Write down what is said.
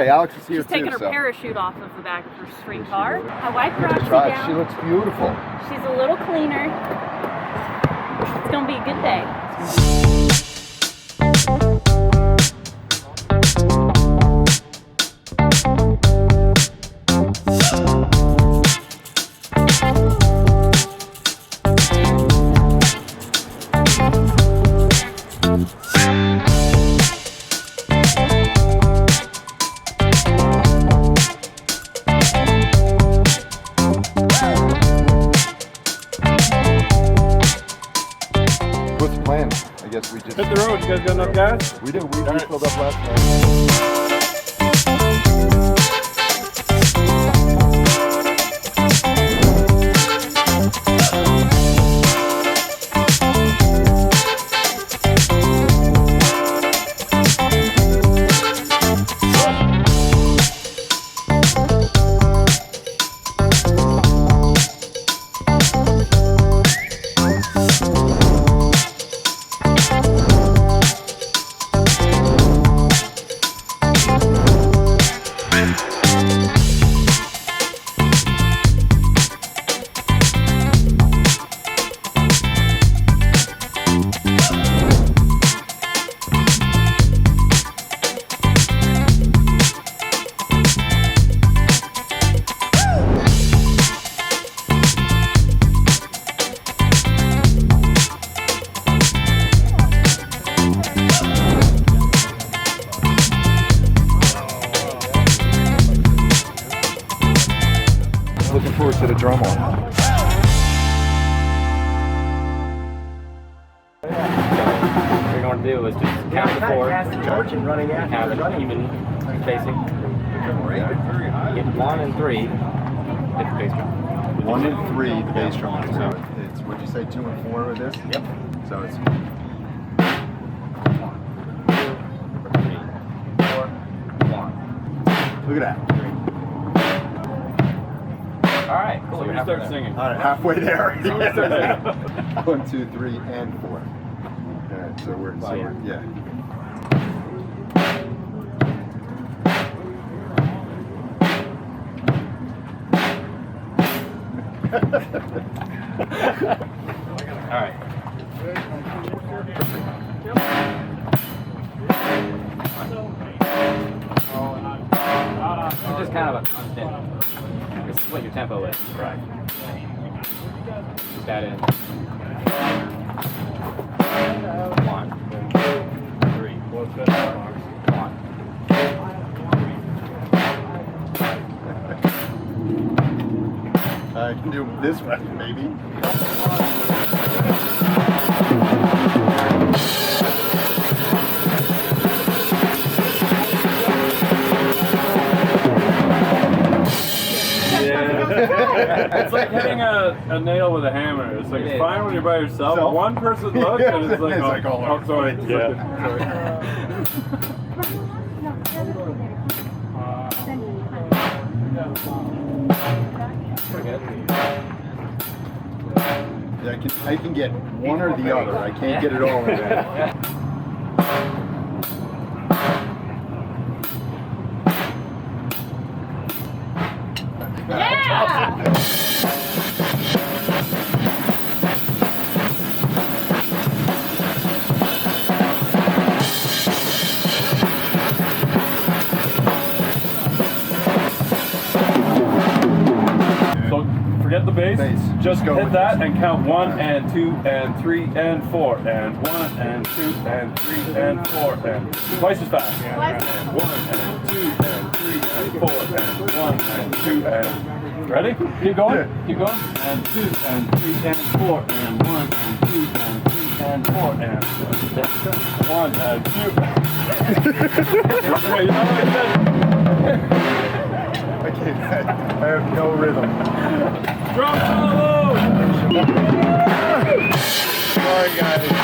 Alex is here She's taking her so. parachute off of the back of her street car. My wife Give it a Roxy try. down. She looks beautiful. She's a little cleaner. It's gonna be a good day. What's the plan? I guess we just Hit the road. You guys got enough gas? We do. We refilled up last night. Looking forward to the drum on. What you're going to do is just count to 4, have an even spacing. Get 1 and 3, hit the bass drum. 1 and 3, the bass drum. So it's, what'd you say, 2 and 4 with this? Yep. So it's 3, 4, 1. look at that. All right, cool. So You're we halfway start there. singing. All right, halfway there. Yeah. 1, 2, 3, and 4. All right, so we're yeah. All right. It's just kind of a constant. This is what your tempo is. Right. Put that in. 1, 3, 1. I can do this one, maybe. It's like hitting a nail with a hammer. It's like it's fine when you're by yourself. So- One person looks and it's like, It's like all over. sorry. Yeah. Yeah, I can get one or the other. I can't get it all in there. Yeah! So forget the bass. Just Go hit with that this. and count 1 and 2 and 3 and 4 and 1 and 2 and 3 and 4 and twice as fast. And 1 and 2 and 3 and 4 and 1 and 2 and ready? Keep going. Keep going. And 2 and 3 and 4 and 1 and 2 and 3 and 4 and 1 and 2. Okay, you know what I said? I can't. I have no rhythm. Drum solo! Sorry, guys.